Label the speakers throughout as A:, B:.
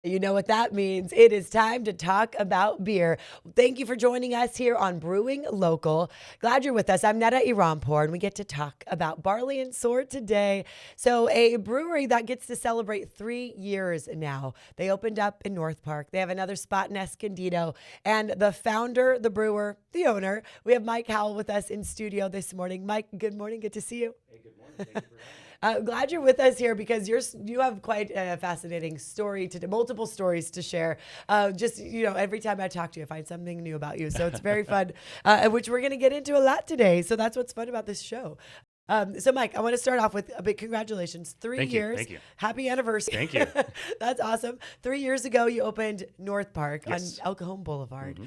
A: You know what that means. It is time to talk about beer. Thank you for joining us here on Brewing Local. Glad you're with us. I'm Neda and we get to talk about Barley and Sword today. So a brewery that gets to celebrate 3 years now. They opened up in North Park. They have another spot in Escondido. And the founder, the brewer, the owner, we have Mike Howell with us in studio this morning. Mike, good morning. Good to see you.
B: Hey, good morning. Thank you for having me.
A: Glad you're with us here because you have quite a fascinating story multiple stories to share. Every time I talk to you, I find something new about you. So it's very fun, which we're going to get into a lot today. So that's what's fun about this show. So Mike, I want to start off with a big congratulations. 3 years.
B: Thank you.
A: Happy anniversary.
B: Thank you.
A: That's awesome. 3 years ago, you opened North Park
B: Yes.
A: on El Cajon Boulevard.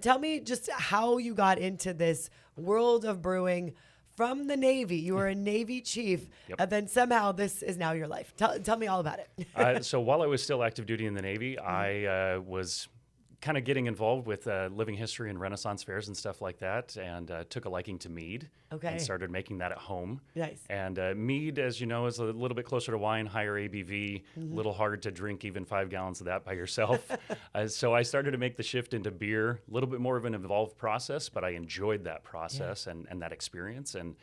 A: Tell me just how you got into this world of brewing from the Navy. You were a Navy chief, and then somehow this is now your life. Tell me all about it.
B: So while I was still active duty in the Navy, I was kind of getting involved with living history and Renaissance fairs and stuff like that, and took a liking to mead.
A: Okay.
B: And started making that at home.
A: Nice.
B: And mead, as you know, is a little bit closer to wine, higher ABV, a little hard to drink even 5 gallons of that by yourself. So I started to make the shift into beer, a little bit more of an involved process, but I enjoyed that process and that experience. And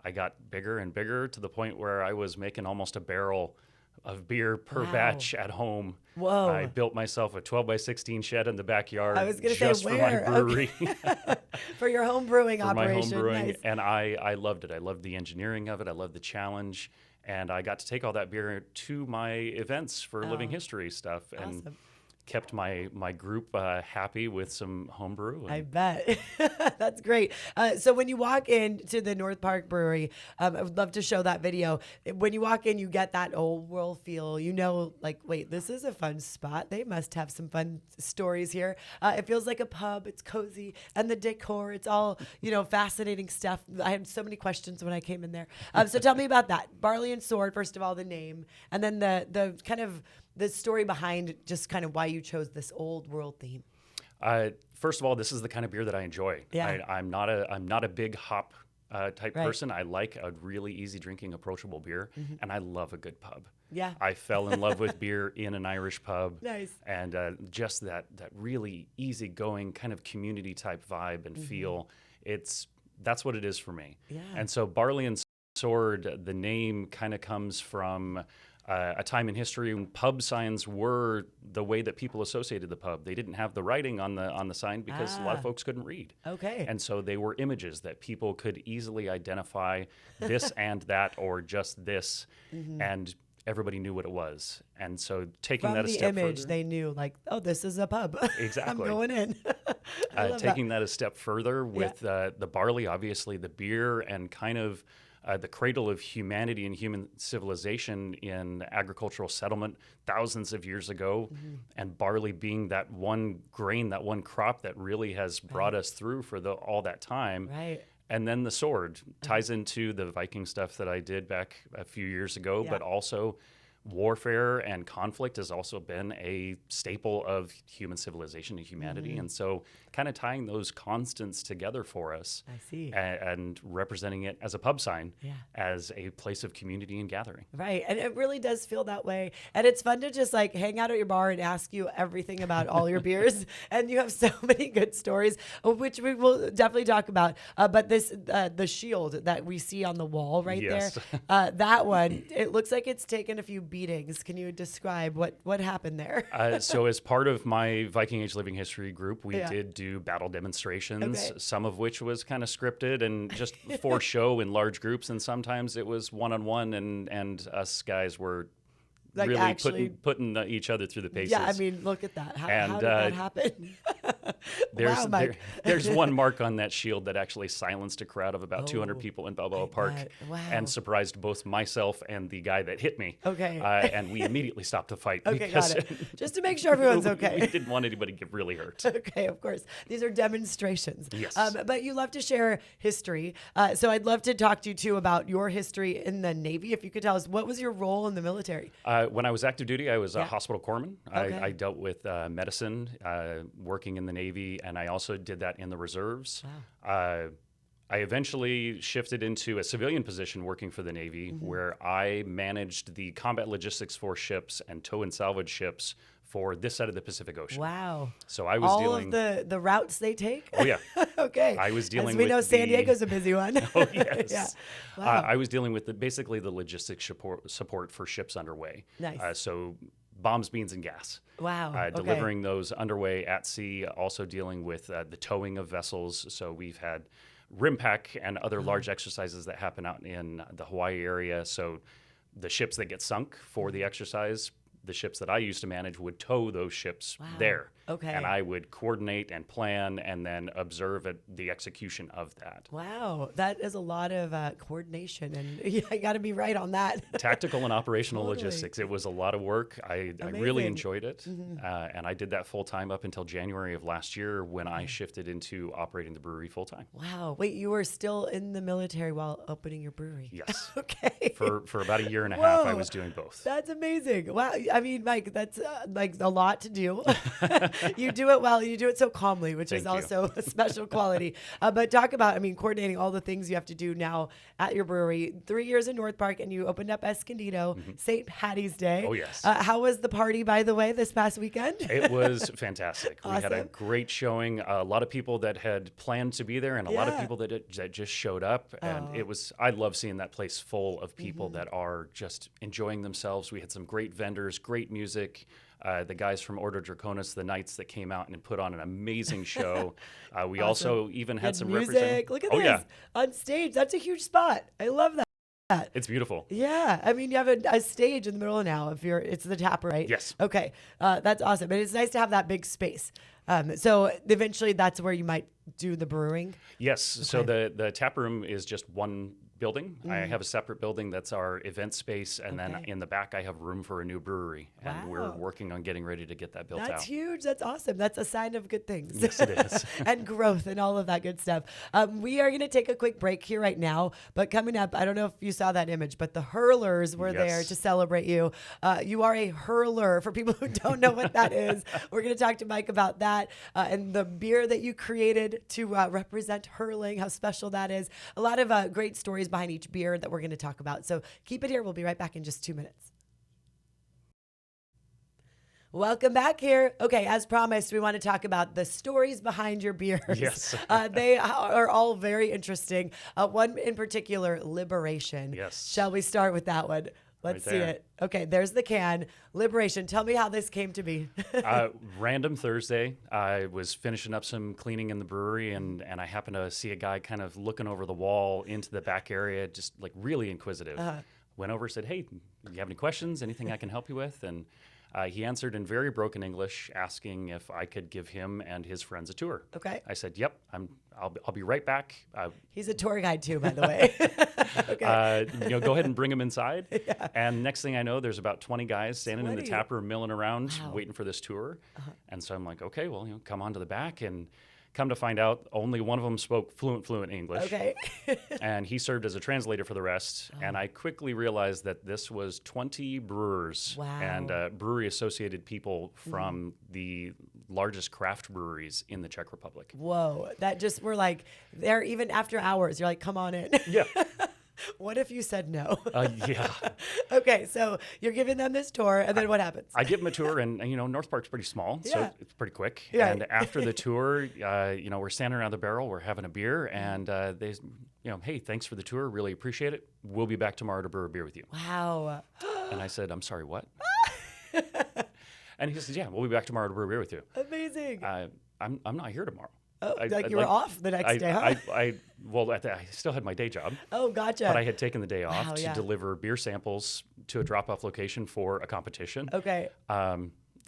B: I got bigger and bigger to the point where I was making almost a barrel of beer per batch at home.
A: Whoa.
B: I built myself a 12 by 16 shed in the backyard.
A: I was going to say,
B: just for
A: where?
B: my brewery.
A: Okay. For your home brewing
B: For
A: operation.
B: my home brewing.
A: Nice.
B: And I loved it. I loved the engineering of it. I loved the challenge. And I got to take all that beer to my events for living history stuff. And
A: Awesome.
B: kept my group happy with some homebrew.
A: I bet. That's great. So when you walk into the North Park Brewery, I would love to show that video. When you walk in, you get that old world feel. You know, like, wait, this is a fun spot. They must have some fun stories here. It feels like a pub. It's cozy. And the decor, it's all, fascinating stuff. I had so many questions when I came in there. So tell me about that. Barley and Sword, first of all, the name. And then the kind of the story behind just kind of why you chose this old world theme.
B: First of all, this is the kind of beer that I enjoy.
A: Yeah.
B: I'm not a big hop type person. I like a really easy drinking, approachable beer, and I love a good pub.
A: Yeah.
B: I fell in love with beer in an Irish pub.
A: Nice.
B: And just that really easygoing kind of community type vibe and feel. That's what it is for me.
A: Yeah.
B: And so Barley and Sword, the name kind of comes from a time in history when pub signs were the way that people associated the pub. They didn't have the writing on the sign because a lot of folks couldn't read.
A: Okay.
B: And so they were images that people could easily identify this and that or just this, and everybody knew what it was. And so taking
A: From
B: that a
A: the
B: step
A: image,
B: further,
A: they knew like, oh, this is a pub.
B: Exactly.
A: I'm going in. I love
B: taking that a step further with the barley, obviously the beer, and kind of the cradle of humanity and human civilization in agricultural settlement thousands of years ago, and barley being that one grain, that one crop that really has brought us through for all that time.
A: Right.
B: And then the sword ties into the Viking stuff that I did back a few years ago, but also warfare and conflict has also been a staple of human civilization and humanity. And so kind of tying those constants together for us.
A: I see.
B: And representing it as a pub sign, as a place of community and gathering.
A: Right. And it really does feel that way. And it's fun to just like hang out at your bar and ask you everything about all your beers. And you have so many good stories, which we will definitely talk about. But this, the shield that we see on the wall right there, that one, it looks like it's taken a few beatings. Can you describe what happened there?
B: So as part of my Viking Age Living History group, we did do battle demonstrations, some of which was kind of scripted and just for show in large groups, and sometimes it was one-on-one, and us guys were
A: Like
B: really
A: actually
B: putting each other through the paces.
A: Yeah, I mean, look at that. How did that happen? Wow, Mike.
B: There's one mark on that shield that actually silenced a crowd of about 200 people in Balboa Park, and surprised both myself and the guy that hit me.
A: Okay.
B: And we immediately stopped the fight.
A: Okay, got it. Just to make sure everyone's okay.
B: We didn't want anybody to get really hurt.
A: Okay, of course. These are demonstrations.
B: Yes.
A: But you love to share history. So I'd love to talk to you, too, about your history in the Navy. If you could tell us, what was your role in the military?
B: When I was active duty, I was a hospital corpsman.
A: Okay.
B: I dealt with medicine, working in the Navy, and I also did that in the reserves. Wow. I eventually shifted into a civilian position working for the Navy, where I managed the combat logistics for ships and tow and salvage ships for this side of the Pacific Ocean.
A: Wow.
B: So I was
A: All
B: dealing.
A: of the routes they take?
B: Oh, yeah.
A: Okay.
B: I was dealing
A: As we
B: with
A: know, San
B: the-
A: Diego's a busy one.
B: Oh, yes.
A: Yeah. Wow.
B: I was dealing with basically the logistics support for ships underway.
A: Nice.
B: So bombs, beans, and gas.
A: Wow. Okay.
B: Delivering those underway at sea, also dealing with the towing of vessels. So we've had RIMPAC and other large exercises that happen out in the Hawaii area. So the ships that get sunk for the exercise, the ships that I used to manage would tow those ships there.
A: Okay.
B: And I would coordinate and plan and then observe the execution of that.
A: Wow. That is a lot of coordination. And I got to be right on that.
B: Tactical and operational
A: Totally.
B: logistics. It was a lot of work. I really
A: Amazing.
B: enjoyed it. And I did that full time up until January of last year when I shifted into operating the brewery full time.
A: Wow. Wait, you were still in the military while opening your brewery?
B: Yes.
A: Okay.
B: For about a year and a half, I
A: Whoa.
B: was doing both.
A: That's amazing. Wow. I mean, Mike, that's like a lot to do. You do it well. You do it so calmly, which is
B: Thank you.
A: also a special quality. But talk about, I mean, coordinating all the things you have to do now at your brewery. 3 years in North Park, and you opened up Escondido, St. Patty's Day.
B: Oh, yes.
A: How was the party, by the way, this past weekend?
B: It was fantastic. We had a
A: Awesome.
B: great showing. A lot of people that had planned to be there, and a lot of
A: Yeah.
B: people that just showed up. And it was. I love seeing that place full of people that are just enjoying themselves. We had some great vendors, great music. The guys from Order Draconis, the Knights that came out and put on an amazing show. We also even had some
A: music. Look at
B: Oh
A: this
B: yeah,
A: on stage. That's a huge spot. I love that.
B: it's beautiful.
A: Yeah, I mean, you have a stage in the middle now. It's the tap, right?
B: Yes.
A: Okay, that's awesome. And it's nice to have that big space. So eventually, that's where you might do the brewing.
B: Yes. So the tap room is just one building. I have a separate building that's our event space, and then in the back I have room for a new brewery, and we're
A: Wow.
B: working on getting ready to get that built
A: That's
B: out.
A: huge. That's awesome. That's a sign of good things.
B: Yes, it is.
A: And growth and all of that good stuff. We are going to take a quick break here right now. But coming up, I don't know if you saw that image, but the hurlers were there
B: Yes.
A: to celebrate you. You are a hurler. For people who don't know what that is, we're going to talk to Mike about that and the beer that you created to represent hurling, how special that is. A lot of great stories behind each beer that we're going to talk about. So keep it here. We'll be right back in just 2 minutes. Welcome back here. Okay, as promised, we want to talk about the stories behind your beers.
B: Yes.
A: They are all very interesting. One in particular, Liberation.
B: Yes.
A: Shall we start with that one? Let's
B: Right
A: see
B: there.
A: it. Okay, there's the can. Liberation. Tell me how this came to be.
B: Random Thursday, I was finishing up some cleaning in the brewery, and I happened to see a guy kind of looking over the wall into the back area, just like really inquisitive. Went over, said, "Hey, do you have any questions? Anything I can help you with?" And he answered in very broken English, asking if I could give him and his friends a tour.
A: Okay.
B: I said, "Yep, I'll be right back.
A: He's a tour guide too, by the way. Okay.
B: Go ahead and bring him inside." And next thing I know, there's about 20 guys standing in the
A: Sweaty.
B: tap room, milling around,
A: Wow.
B: waiting for this tour. And so I'm like, okay, well, come on to the back. And come to find out, only one of them spoke fluent English.
A: Okay.
B: And he served as a translator for the rest. And I quickly realized that this was 20 brewers
A: Wow.
B: and brewery associated people from the largest craft breweries in the Czech Republic.
A: Whoa. That just, we're like, there even after hours, you're like, come on in.
B: Yeah.
A: What if you said no?
B: Yeah.
A: Okay, so you're giving them this tour, and then what happens?
B: I give them a tour, and North Park's pretty small,
A: Yeah.
B: so it's pretty quick.
A: Yeah.
B: And after the tour, we're standing around the barrel, we're having a beer, and they, "Hey, thanks for the tour, really appreciate it. We'll be back tomorrow to brew a beer with you."
A: Wow.
B: And I said, "I'm sorry, what?" And he says, "Yeah, we'll be back tomorrow to brew a beer with you."
A: Amazing.
B: I'm not here tomorrow.
A: Oh, like you were off the next day, huh?
B: I still had my day job.
A: Oh, gotcha.
B: But I had taken the day off
A: Wow,
B: to
A: yeah.
B: deliver beer samples to a drop-off location for a competition.
A: Okay.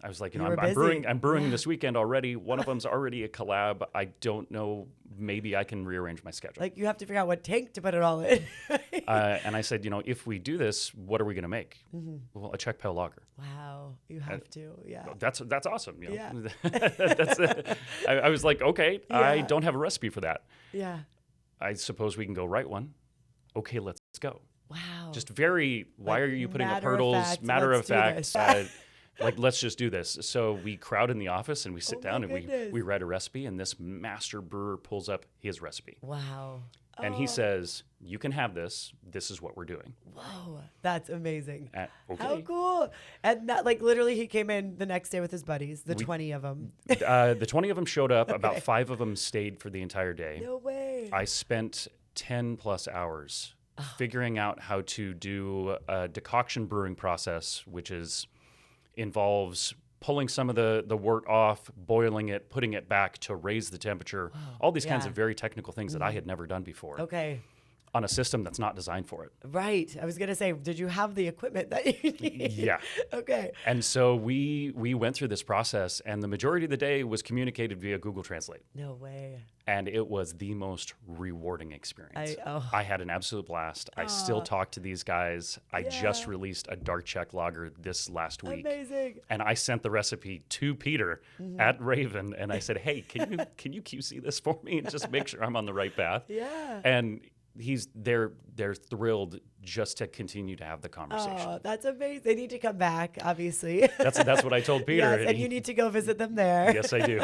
B: I was like,
A: You
B: I'm
A: were busy.
B: brewing
A: Yeah.
B: this weekend already. One of them's already a collab. I don't know. Maybe I can rearrange my schedule.
A: Like you have to figure out what tank to put it all in.
B: And I said, if we do this, what are we going to make? Well, a Czech pale lager.
A: Wow. You have to. Yeah.
B: That's awesome.
A: Yeah.
B: That's I was like, okay, I
A: Yeah.
B: don't have a recipe for that.
A: Yeah.
B: I suppose we can go write one. Okay, let's go.
A: Wow.
B: Just very, why
A: Like
B: are you putting up
A: matter of
B: hurdles?
A: fact,
B: Matter
A: let's
B: of
A: do
B: fact.
A: this.
B: Like, let's just do this. So we crowd in the office and we sit
A: Oh
B: down
A: my
B: and
A: goodness.
B: we write a recipe, and this master brewer pulls up his recipe.
A: Wow.
B: And he says, you can have this. This is what we're doing.
A: Whoa, that's amazing.
B: Okay.
A: How cool. And that, like, literally he came in the next day with his buddies, the 20 of them.
B: The 20 of them showed up. About 5 of them stayed for the entire day.
A: No way.
B: I spent 10 plus hours figuring out how to do a decoction brewing process, which involves pulling some of the wort off, boiling it, putting it back to raise the temperature, all these kinds
A: Yeah.
B: of very technical things that I had never done before
A: Okay.
B: on a system that's not designed for it.
A: Right. I was going to say, did you have the equipment that you need?
B: Yeah.
A: Okay.
B: And so we went through this process, and the majority of the day was communicated via Google Translate.
A: No way.
B: And it was the most rewarding experience.
A: I
B: I had an absolute blast. I still talk to these guys. I just
A: Yeah.
B: released a dark check lager this last week.
A: Amazing.
B: And I sent the recipe to Peter at Raven, and I said, "Hey, can you QC this for me and just make sure I'm on the right path?"
A: Yeah.
B: And they're thrilled just to continue to have the conversation.
A: Oh, that's amazing. They need to come back, obviously.
B: That's what I told Peter.
A: Yes, and you need to go visit them there.
B: Yes, I do.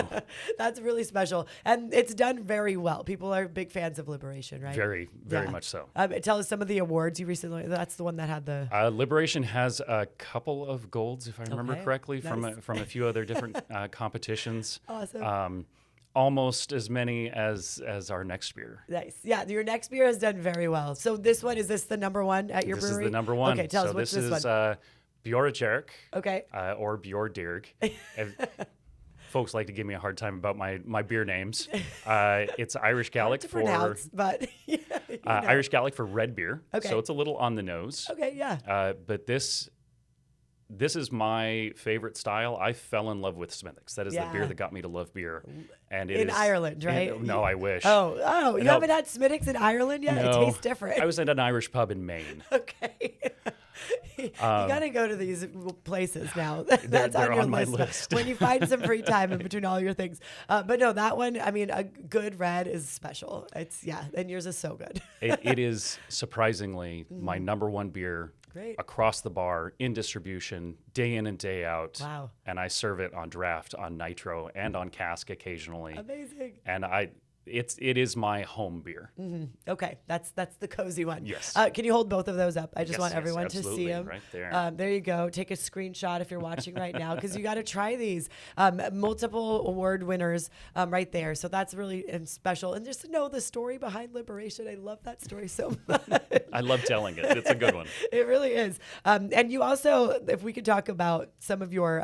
A: That's really special. And it's done very well. People are big fans of Liberation, right?
B: Very, very
A: Yeah.
B: much so.
A: Tell us some of the awards you recently, that's the one that had the...
B: Liberation has a couple of golds, if I remember
A: Okay,
B: correctly,
A: nice.
B: from a few other different competitions.
A: Awesome.
B: Almost as many as our next beer.
A: Nice. Yeah, your next beer has done very well. So this one, is this the number one at your
B: This
A: brewery?
B: is the number one.
A: Okay, tell
B: so
A: us, what's
B: this
A: this
B: is
A: one?
B: Bjordajerk,
A: Okay.
B: or Bjordirg. Folks like to give me a hard time about my beer names. It's Irish
A: Hard
B: Gaelic
A: to
B: for
A: pronounce, but you know.
B: Irish Gaelic for red beer.
A: Okay.
B: So it's a little on the nose.
A: Okay, yeah.
B: But this is my favorite style. I fell in love with Smithwick's. That is the beer
A: Yeah.
B: that got me to love beer. And it
A: In
B: is-
A: Ireland, right?
B: No, I wish.
A: Oh, you
B: No.
A: haven't had Smithwick's in Ireland yet?
B: No.
A: It tastes different.
B: I was at an Irish pub in Maine.
A: Okay. You got to go to these places now. That's
B: they're
A: on your
B: on my
A: list.
B: list.
A: When you find some free time in between all your things. But no, that one, I mean, a good red is special. And yours is so good.
B: It is surprisingly my number one beer.
A: Great.
B: Across the bar, in distribution, day in and day out.
A: Wow.
B: And I serve it on draft, on nitro, and on cask occasionally.
A: Amazing.
B: And it is my home beer.
A: Okay, that's the cozy one.
B: Yes.
A: Can you hold both of those up? I just
B: Yes,
A: want
B: yes,
A: everyone to see
B: absolutely,
A: them.
B: right there.
A: There you go. Take a screenshot if you're watching right now, because you got to try these. Multiple award winners right there. So that's really special. And just to know the story behind Liberation, I love that story so much.
B: I love telling it. It's a good one.
A: It really is. And you also, if we could talk about some of your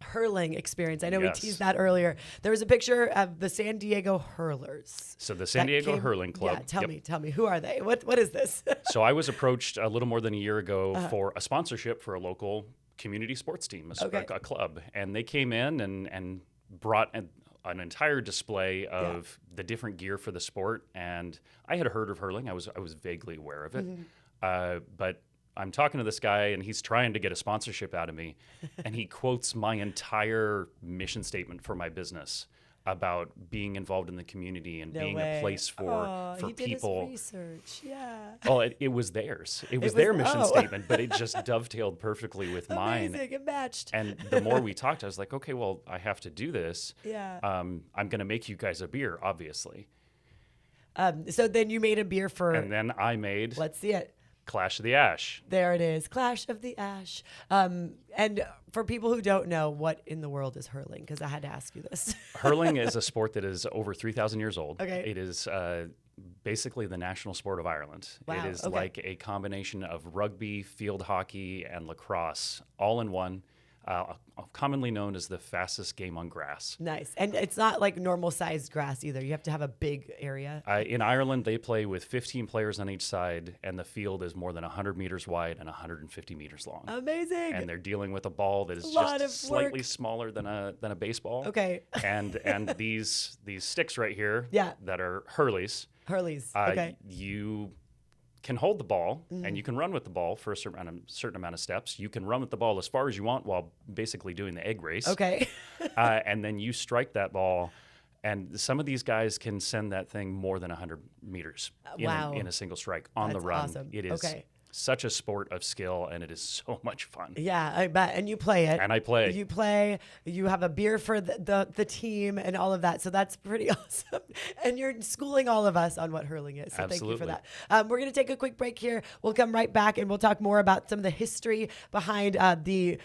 A: hurling experience. I know
B: Yes.
A: we teased that earlier. There was a picture of the San Diego Hurlers.
B: So the San
A: that
B: Diego
A: came-
B: Hurling Club.
A: Yeah,
B: Yep.
A: tell me, who are they? What is this?
B: So I was approached a little more than a year ago
A: Uh-huh.
B: for a sponsorship for a local community sports team,
A: Okay.
B: a club. And they came in and brought an entire display of the different gear for the sport. And I had heard of hurling. I was vaguely aware of it. But I'm talking to this guy, and he's trying to get a sponsorship out of me. And he quotes my entire mission statement for my business about being involved in the community and
A: No
B: being
A: way.
B: a place for
A: he did
B: people.
A: his research. Yeah.
B: Oh, it was theirs. It was
A: was-
B: their mission
A: oh.
B: statement, but it just dovetailed perfectly with mine.
A: Amazing. It matched.
B: And the more we talked, I was like, okay, well, I have to do this.
A: Yeah.
B: I'm going to make you guys a beer, obviously.
A: So then you made a beer for,
B: And then I made
A: let's see it.
B: Clash of the Ash.
A: There it is. Clash of the Ash. And for people who don't know, what in the world is hurling? Because I had to ask you this.
B: Hurling is a sport that is over 3,000 years old.
A: Okay.
B: It is basically the national sport of Ireland.
A: Wow,
B: It is
A: okay.
B: like a combination of rugby, field hockey, and lacrosse all in one. Commonly known as the fastest game on grass.
A: Nice. And it's not like normal sized grass either. You have to have a big area.
B: In Ireland, they play with 15 players on each side, and the field is more than 100 meters wide and 150 meters long.
A: Amazing.
B: And they're dealing with a ball that is
A: Lot
B: just
A: of
B: slightly
A: work.
B: smaller than a baseball.
A: Okay.
B: And these sticks right here
A: Yeah.
B: that are hurleys,
A: Hurleys. Okay.
B: you can hold the ball
A: Mm-hmm.
B: and you can run with the ball for a certain amount of steps. You can run with the ball as far as you want while basically doing the egg race.
A: Okay.
B: And then you strike that ball. And some of these guys can send that thing more than 100 meters
A: Wow.
B: in a single strike on
A: That's
B: the run.
A: awesome.
B: It is
A: Okay.
B: such a sport of skill, and it is so much fun.
A: Yeah, I bet. And you play it.
B: And I play.
A: You play. You have a beer for the team and all of that. So that's pretty awesome. And you're schooling all of us on what hurling is. So thank you for that. We're going to take a quick break here. We'll come right back and we'll talk more about some of the history behind the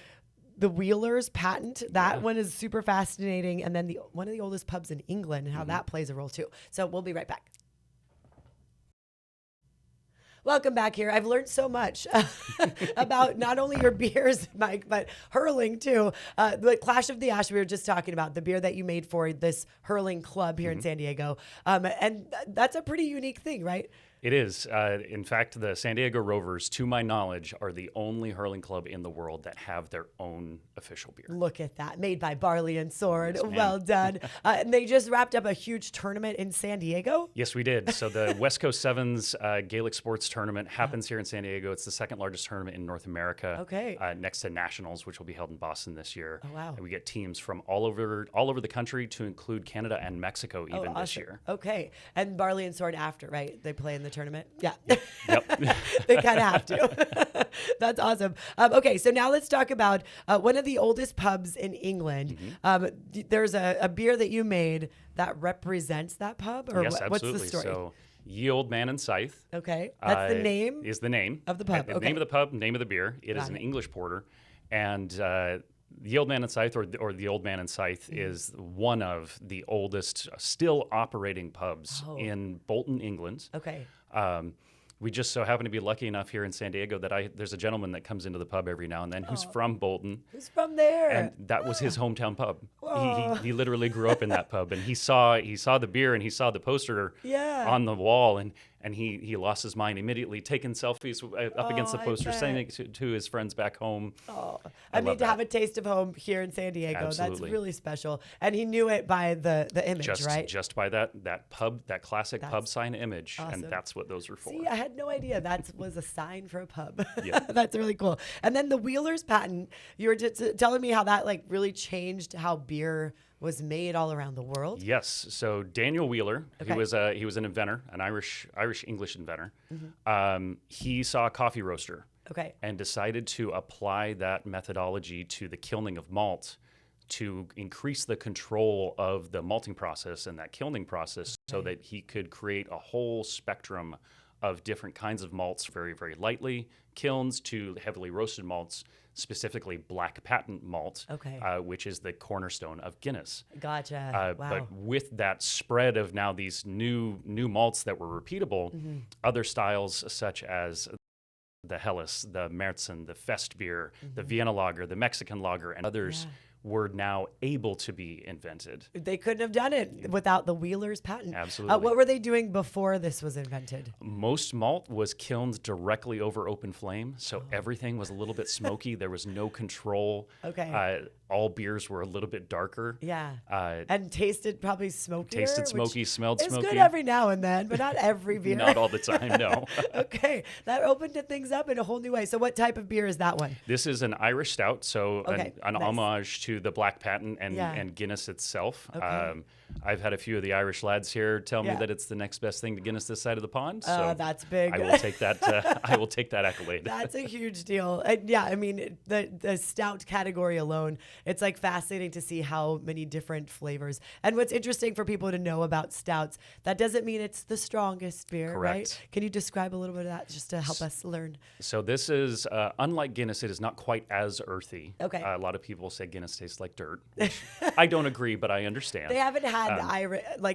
A: Wheeler's patent. That one is super fascinating. And then one of the oldest pubs in England and how that plays a role too. So we'll be right back. Welcome back here. I've learned so much about not only your beers, Mike, but hurling too. The Clash of the Ash, we were just talking about, the beer that you made for this hurling club here in San Diego. And that's a pretty unique thing, right?
B: It is. In fact, the San Diego Rovers, to my knowledge, are the only hurling club in the world that have their own official beer.
A: Look at that. Made by Barley Sword.
B: Yes,
A: well done. And they just wrapped up a huge tournament in San Diego.
B: Yes, we did. So the West Coast Sevens Gaelic Sports Tournament happens here in San Diego. It's the second largest tournament in North America.
A: Okay.
B: Next to Nationals, which will be held in Boston this year.
A: Oh, wow.
B: And we get teams from all over the country, to include Canada and Mexico even this year.
A: Okay. And Barley Sword after, right? They play in the tournament? Yeah.
B: Yep.
A: They kind of have to. That's awesome. Okay, so now let's talk about one of the oldest pubs in England. There's a beer that you made that represents that pub? Or
B: yes,
A: what's
B: absolutely.
A: the story?
B: So, Ye Old Man and Scythe.
A: Okay, that's the name?
B: Is the name.
A: Of the pub,
B: The name of the pub, name of the beer. It is an English porter. And the Old Man and Scythe, or the Old Man and Scythe, is one of the oldest still operating pubs in Bolton, England.
A: Okay.
B: We just so happen to be lucky enough here in San Diego that there's a gentleman that comes into the pub every now and then who's from Bolton.
A: Who's from there?
B: And that was his hometown pub. He literally grew up in that pub, and he saw the beer and he saw the poster on the wall, and he lost his mind immediately, taking selfies up against the poster, sending it to his friends back home.
A: I mean, to have a taste of home here in San Diego,
B: Absolutely.
A: That's really special. And he knew it by the image, right?
B: Just by that pub, that classic pub sign image, and that's what those were for.
A: See, I had no idea that was a sign for a pub.
B: Yeah.
A: That's really cool. And then the Wheeler's patent, you were just telling me how that really changed how beer was made all around the world.
B: Yes. So Daniel Wheeler, he was an inventor, an Irish English inventor. He saw a coffee roaster.
A: Okay.
B: And decided to apply that methodology to the kilning of malt to increase the control of the malting process and that kilning process, so that he could create a whole spectrum of different kinds of malts, very, very lightly kilns to heavily roasted malts, specifically black patent malt, which is the cornerstone of Guinness.
A: Gotcha. Wow.
B: But with that spread of now these new malts that were repeatable, other styles such as the Helles, the Märzen, the Fest beer, the Vienna lager, the Mexican lager, and others were now able to be invented.
A: They couldn't have done it without the Wheeler's patent.
B: Absolutely.
A: What were they doing before this was invented?
B: Most malt was kilned directly over open flame, so everything was a little bit smoky. There was no control.
A: Okay.
B: All beers were a little bit darker.
A: Yeah. And tasted probably smokier.
B: Tasted smoky, smelled smoky.
A: It's good every now and then, but not every beer.
B: Not all the time, no.
A: Okay. That opened things up in a whole new way. So what type of beer is that one?
B: This is an Irish stout, so an homage to the black patent and Guinness itself.
A: Okay.
B: I've had a few of the Irish lads here tell me that it's the next best thing to Guinness this side of the pond. So
A: that's big.
B: I will take that. I will take that accolade.
A: That's a huge deal. And yeah, I mean the stout category alone, it's fascinating to see how many different flavors. And what's interesting for people to know about stouts, that doesn't mean it's the strongest beer, right? Can you describe a little bit of that just to help us learn?
B: So this is unlike Guinness. It is not quite as earthy.
A: Okay.
B: A lot of people say Guinness tastes like dirt, which I don't agree, but I understand.
A: They haven't had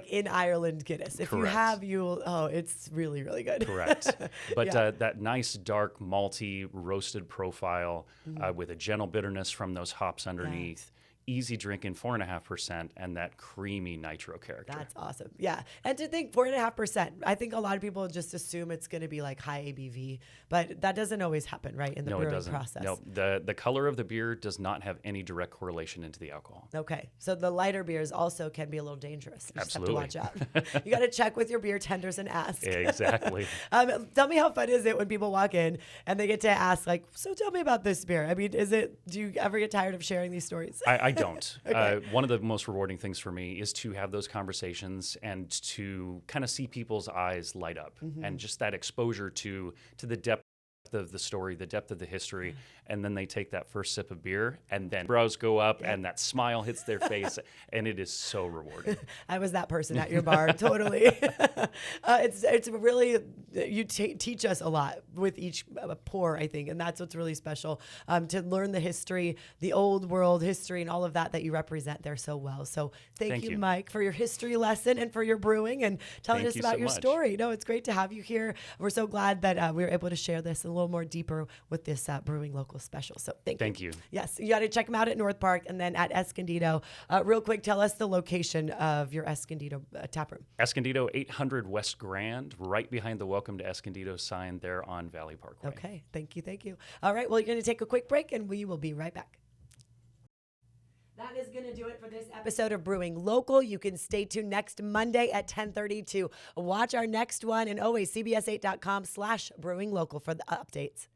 A: in Ireland Guinness. If you have, it's really, really good.
B: Correct. But that nice dark malty roasted profile with a gentle bitterness from those hops underneath. Easy drinking, 4.5%, and that creamy nitro character.
A: That's awesome. Yeah. And to think 4.5%, I think a lot of people just assume it's going to be high ABV, but that doesn't always happen, right? In the brewing process.
B: No, the color of the beer does not have any direct correlation into the alcohol.
A: Okay. So the lighter beers also can be a little dangerous. You
B: Absolutely.
A: just have to watch out. You got to check with your beer tenders and ask.
B: Exactly.
A: Tell me how fun is it when people walk in and they get to ask, so tell me about this beer. I mean, do you ever get tired of sharing these stories?
B: I don't. Okay. One of the most rewarding things for me is to have those conversations and to kind of see people's eyes light up, and just that exposure to the depth depth of the story, the depth of the history, and then they take that first sip of beer, and then brows go up, and that smile hits their face, and it is so rewarding.
A: I was that person at your bar, totally. It's really, you teach us a lot with each pour, I think, and that's what's really special, to learn the history, the old world history, and all of that you represent there so well. So thank you, Mike, for your history lesson and for your brewing and telling us about your story. No, it's great to have you here. We're so glad that we were able to share this a little more deeper with this Brewing Local special. So thank you. Yes, you got to check them out at North Park and then at Escondido. Real quick, tell us the location of your Escondido taproom.
B: Escondido, 800 West Grand, right behind the Welcome to Escondido sign there on Valley Parkway.
A: Okay, thank you. All right, well, you're going to take a quick break, and we will be right back. That is going to do it for this episode of Brewing Local. You can stay tuned next Monday at 10:30 to watch our next one, and always cbs8.com/brewinglocal for the updates.